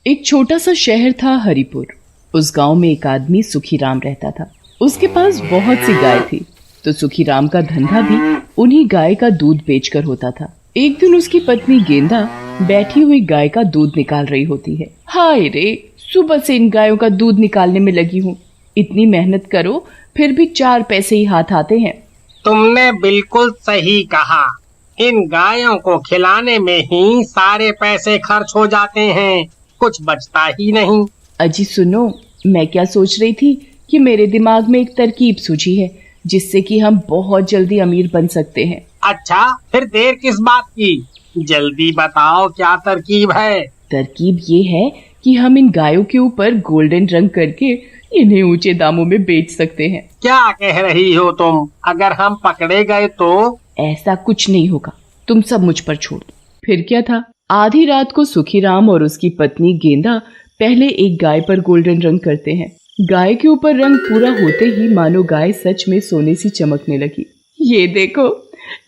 एक छोटा सा शहर था हरिपुर। उस गांव में एक आदमी सुखीराम रहता था। उसके पास बहुत सी गाय थी, तो सुखीराम का धंधा भी उन्हीं गाय का दूध बेचकर होता था। एक दिन उसकी पत्नी गेंदा बैठी हुई गाय का दूध निकाल रही होती है। हाय रे, सुबह से इन गायों का दूध निकालने में लगी हूँ। इतनी मेहनत करो फिर भी 4 पैसे ही हाथ आते हैं। तुमने बिल्कुल सही कहा। इन गायों को खिलाने में ही सारे पैसे खर्च हो जाते हैं, कुछ बचता ही नहीं। अजी सुनो, मैं क्या सोच रही थी कि मेरे दिमाग में एक तरकीब सूझी है जिससे कि हम बहुत जल्दी अमीर बन सकते हैं। अच्छा, फिर देर किस बात की? जल्दी बताओ, क्या तरकीब है? तरकीब ये है कि हम इन गायों के ऊपर गोल्डन रंग करके इन्हें ऊंचे दामों में बेच सकते हैं। क्या कह रही हो तुम? अगर हम पकड़े गए तो? ऐसा कुछ नहीं होगा, तुम सब मुझ पर छोड़ दो। फिर क्या था, आधी रात को सुखीराम और उसकी पत्नी गेंदा पहले एक गाय पर गोल्डन रंग करते हैं। गाय के ऊपर रंग पूरा होते ही मानो गाय सच में सोने सी चमकने लगी। ये देखो,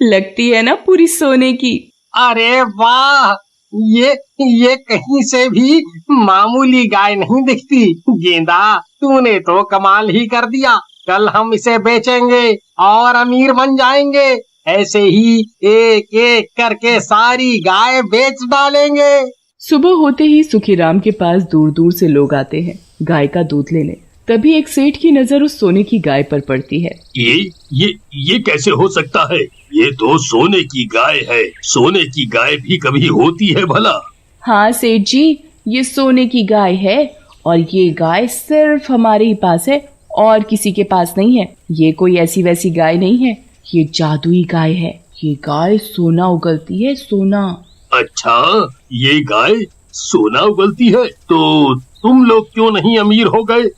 लगती है ना पूरी सोने की। अरे वाह, ये कहीं से भी मामूली गाय नहीं दिखती। गेंदा, तूने तो कमाल ही कर दिया। कल हम इसे बेचेंगे और अमीर बन जाएंगे। ऐसे ही एक एक करके सारी गाय बेच डालेंगे। सुबह होते ही सुखीराम के पास दूर दूर से लोग आते हैं गाय का दूध लेने। तभी एक सेठ की नजर उस सोने की गाय पर पड़ती है। ये कैसे हो सकता है? ये तो सोने की गाय है। सोने की गाय भी कभी होती है भला? हाँ सेठ जी, ये सोने की गाय है और ये गाय सिर्फ हमारे ही पास है और किसी के पास नहीं है। ये कोई ऐसी वैसी गाय नहीं है, ये जादुई गाय है। ये गाय सोना उगलती है, सोना। अच्छा, ये गाय सोना उगलती है तो तुम लोग क्यों नहीं अमीर हो गए?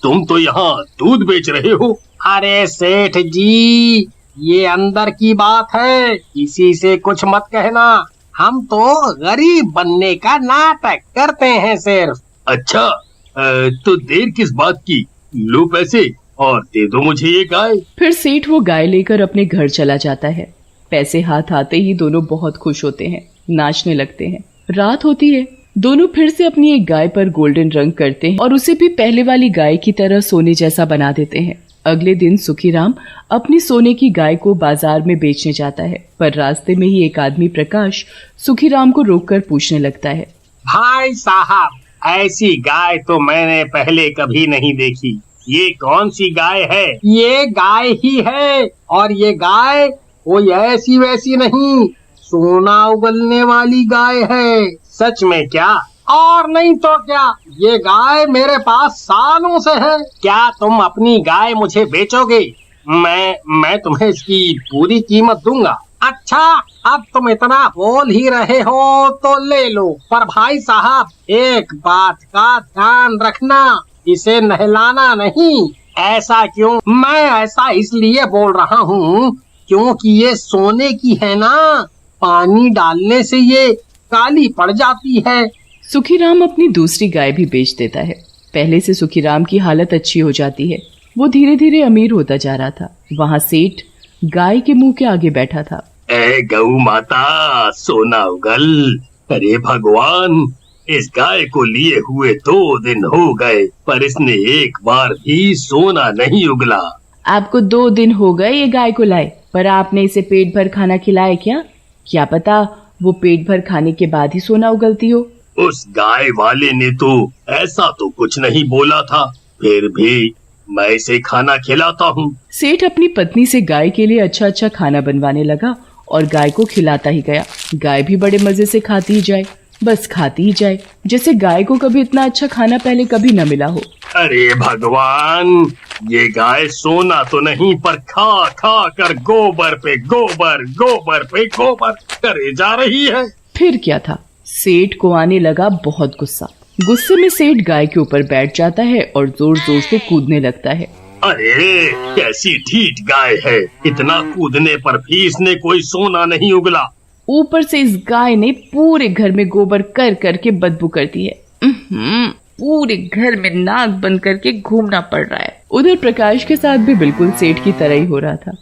तुम तो यहाँ दूध बेच रहे हो। अरे सेठ जी, ये अंदर की बात है, किसी से कुछ मत कहना। हम तो गरीब बनने का नाटक करते हैं सिर्फ। अच्छा, तो देर किस बात की? लो पैसे और दे दो मुझे ये गाय। फिर सेठ वो गाय लेकर अपने घर चला जाता है। पैसे हाथ आते ही दोनों बहुत खुश होते हैं, नाचने लगते हैं। रात होती है, दोनों फिर से अपनी एक गाय पर गोल्डन रंग करते हैं और उसे भी पहले वाली गाय की तरह सोने जैसा बना देते हैं। अगले दिन सुखीराम अपनी सोने की गाय को बाजार में बेचने जाता है, पर रास्ते में ही एक आदमी प्रकाश सुखीराम को रोककर पूछने लगता है। भाई साहब, ऐसी गाय तो मैंने पहले कभी नहीं देखी। ये कौन सी गाय है? ये गाय ही है, और ये गाय कोई ऐसी वैसी नहीं, सोना उगलने वाली गाय है। सच में क्या? और नहीं तो क्या, ये गाय मेरे पास सालों से है। क्या तुम अपनी गाय मुझे बेचोगे? मैं तुम्हें इसकी पूरी कीमत दूंगा। अच्छा, अब तुम इतना बोल ही रहे हो तो ले लो, पर भाई साहब एक बात का ध्यान रखना, इसे नहलाना नहीं। ऐसा क्यों? मैं ऐसा इसलिए बोल रहा हूँ क्योंकि ये सोने की है ना, पानी डालने से ये काली पड़ जाती है। सुखीराम अपनी दूसरी गाय भी बेच देता है। पहले से सुखीराम की हालत अच्छी हो जाती है। वो धीरे धीरे अमीर होता जा रहा था। वहाँ सेठ गाय के मुंह के आगे बैठा था। ए गौ माता, सोना उगल। अरे भगवान, इस गाय को लिए हुए 2 दिन हो गए, पर इसने एक बार भी सोना नहीं उगला। आपको 2 दिन हो गए ये गाय को लाए, पर आपने इसे पेट भर खाना खिलाया क्या? क्या पता वो पेट भर खाने के बाद ही सोना उगलती हो। उस गाय वाले ने तो ऐसा तो कुछ नहीं बोला था, फिर भी मैं इसे खाना खिलाता हूँ। सेठ अपनी पत्नी से गाय के लिए अच्छा अच्छा खाना बनवाने लगा और गाय को खिलाता ही गया। गाय भी बड़े मजे से खाती ही जाए, बस खाती ही जाए, जैसे गाय को कभी इतना अच्छा खाना पहले कभी न मिला हो। अरे भगवान, ये गाय सोना तो नहीं, पर खा खा कर गोबर पे गोबर करे जा रही है। फिर क्या था, सेठ को आने लगा बहुत गुस्सा। गुस्से में सेठ गाय के ऊपर बैठ जाता है और जोर जोर से कूदने लगता है। अरे कैसी ठीठ गाय है, इतना कूदने पर भी इसने कोई सोना नहीं उगला। ऊपर से इस गाय ने पूरे घर में गोबर कर करके बदबू कर दी है। पूरे घर में नाक बंद करके घूमना पड़ रहा है। उधर प्रकाश के साथ भी बिल्कुल सेठ की तरह ही हो रहा था।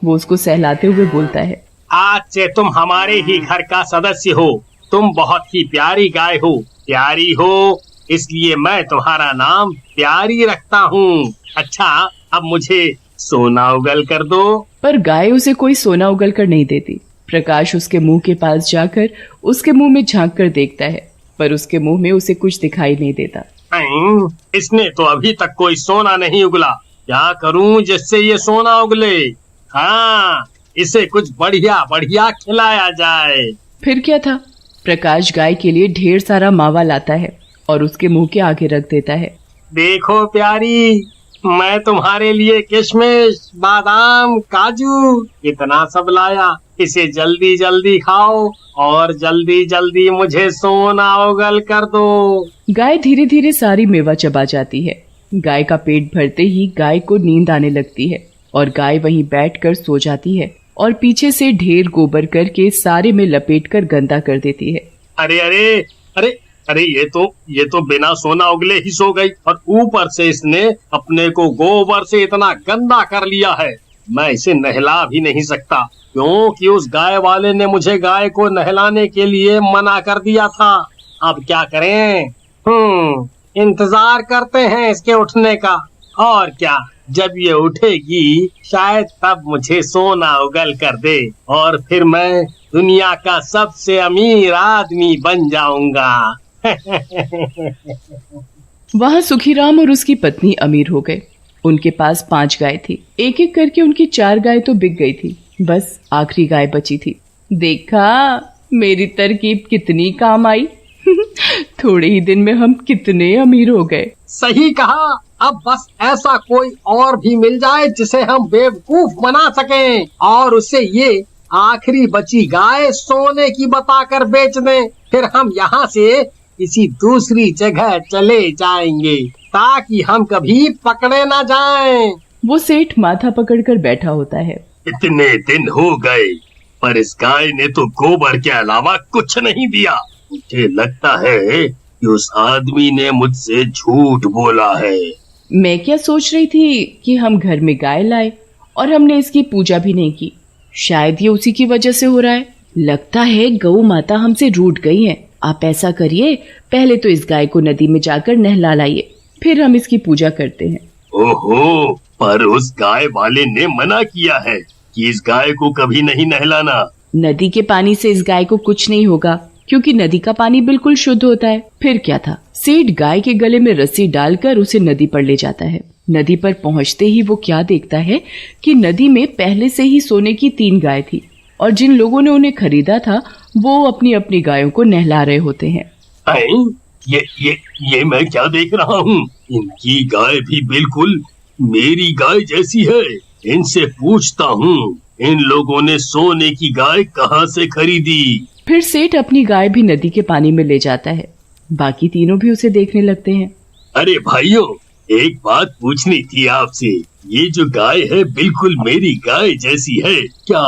वो उसको सहलाते हुए बोलता है, आज से तुम हमारे ही घर का सदस्य हो। तुम बहुत ही प्यारी गाय हो, प्यारी हो, इसलिए मैं तुम्हारा नाम प्यारी रखता हूँ। अच्छा, अब मुझे सोना उगल कर दो। पर गाय उसे कोई सोना उगल कर नहीं देती। प्रकाश उसके मुंह के पास जाकर उसके मुंह में झांक कर देखता है, पर उसके मुंह में उसे कुछ दिखाई नहीं देता। इसने तो अभी तक कोई सोना नहीं उगला। क्या करूं जिससे ये सोना उगले? हाँ, इसे कुछ बढ़िया बढ़िया खिलाया जाए। फिर क्या था, प्रकाश गाय के लिए ढेर सारा मावा लाता है और उसके मुंह के आगे रख देता है। देखो प्यारी, मैं तुम्हारे लिए किशमिश, बादाम, काजू इतना सब लाया। इसे जल्दी जल्दी खाओ और जल्दी जल्दी मुझे सोना उगल कर दो। गाय धीरे धीरे सारी मेवा चबा जाती है। गाय का पेट भरते ही गाय को नींद आने लगती है और गाय वहीं बैठकर सो जाती है और पीछे से ढेर गोबर करके सारे में लपेटकर गंदा कर देती है। अरे अरे अरे अरे, ये तो बिना सोना उगले ही सो गई और ऊपर से इसने अपने को गोबर से इतना गंदा कर लिया है। मैं इसे नहला भी नहीं सकता, क्योंकि उस गाय वाले ने मुझे गाय को नहलाने के लिए मना कर दिया था। अब क्या करें? इंतजार करते हैं इसके उठने का। और क्या, जब ये उठेगी शायद तब मुझे सोना उगल कर दे और फिर मैं दुनिया का सबसे अमीर आदमी बन जाऊंगा। वहाँ सुखीराम और उसकी पत्नी अमीर हो गए। उनके पास 5 गाय थी। एक एक करके उनकी 4 गाय तो बिक गई थी, बस आखिरी गाय बची थी। देखा, मेरी तरकीब कितनी काम आई। थोड़े ही दिन में हम कितने अमीर हो गए। सही कहा। अब बस ऐसा कोई और भी मिल जाए जिसे हम बेवकूफ बना सकें और उसे ये आखिरी बची गाय सोने की बताकर बेच दें। फिर हम यहाँ से किसी दूसरी जगह चले जाएंगे ताकि हम कभी पकड़े ना जाएं। वो सेठ माथा पकड़कर बैठा होता है। इतने दिन हो गए पर इस गाय ने तो गोबर के अलावा कुछ नहीं दिया। मुझे लगता है कि उस आदमी ने मुझसे झूठ बोला है। मैं क्या सोच रही थी कि हम घर में गाय लाए और हमने इसकी पूजा भी नहीं की। शायद ये उसी की वजह से हो रहा है। लगता है गौ माता हमसे रूठ गई है। आप ऐसा करिए, पहले तो इस गाय को नदी में जाकर नहला लाइए, फिर हम इसकी पूजा करते हैं। ओहो, पर उस गाय वाले ने मना किया है कि इस गाय को कभी नहीं नहलाना। नदी के पानी से इस गाय को कुछ नहीं होगा, क्योंकि नदी का पानी बिल्कुल शुद्ध होता है। फिर क्या था, सेठ गाय के गले में रस्सी डालकर उसे नदी पर ले जाता है। नदी पर पहुंचते ही वो क्या देखता है कि नदी में पहले से ही सोने की 3 गाय थी और जिन लोगों ने उन्हें खरीदा था वो अपनी अपनी गायों को नहला रहे होते हैं। ये मैं क्या देख रहा हूँ? इनकी गाय भी बिल्कुल मेरी गाय जैसी है। इनसे पूछता हूँ, इन लोगों ने सोने की गाय कहाँ से खरीदी? फिर सेठ अपनी गाय भी नदी के पानी में ले जाता है। बाकी तीनों भी उसे देखने लगते हैं। अरे भाइयों, एक बात पूछनी थी आपसे। ये जो गाय है बिल्कुल मेरी गाय जैसी है, क्या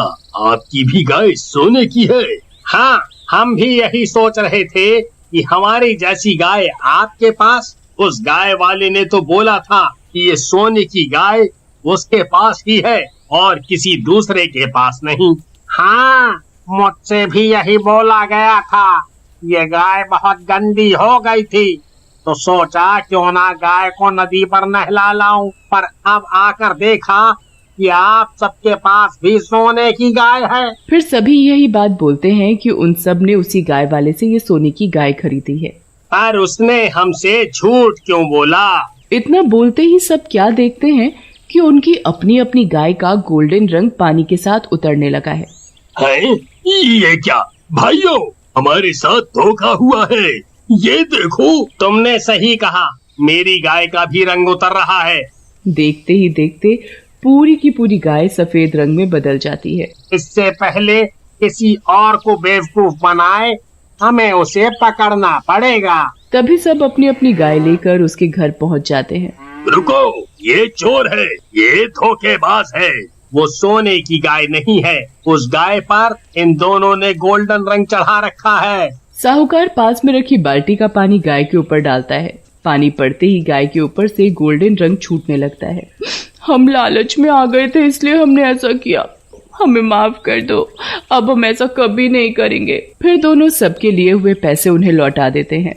आपकी भी गाय सोने की है? हाँ, हम भी यही सोच रहे थे कि हमारी जैसी गाय आपके पास। उस गाय वाले ने तो बोला था कि ये सोने की गाय उसके पास ही है और किसी दूसरे के पास नहीं। हाँ, मुझसे भी यही बोला गया था। ये गाय बहुत गंदी हो गई थी तो सोचा क्यों ना गाय को नदी पर नहला लाऊं, पर अब आकर देखा कि आप सबके पास भी सोने की गाय है। फिर सभी यही बात बोलते हैं कि उन सब ने उसी गाय वाले से ये सोने की गाय खरीदी है। पर उसने हमसे झूठ क्यों बोला? इतना बोलते ही सब क्या देखते हैं कि उनकी अपनी अपनी गाय का गोल्डन रंग पानी के साथ उतरने लगा है। ये क्या भाइयों, हमारे साथ धोखा हुआ है। ये देखो। तुमने सही कहा, मेरी गाय का भी रंग उतर रहा है। देखते ही देखते पूरी की पूरी गाय सफेद रंग में बदल जाती है। इससे पहले किसी और को बेवकूफ बनाए हमें उसे पकड़ना पड़ेगा। तभी सब अपनी अपनी गाय लेकर उसके घर पहुंच जाते हैं। रुको, ये चोर है, ये धोखेबाज है। वो सोने की गाय नहीं है। उस गाय पर इन दोनों ने गोल्डन रंग चढ़ा रखा है। साहूकार पास में रखी बाल्टी का पानी गाय के ऊपर डालता है। पानी पड़ते ही गाय के ऊपर से गोल्डन रंग छूटने लगता है। हम लालच में आ गए थे, इसलिए हमने ऐसा किया। हमें माफ कर दो, अब हम ऐसा कभी नहीं करेंगे। फिर दोनों सबके लिए हुए पैसे उन्हें लौटा देते हैं।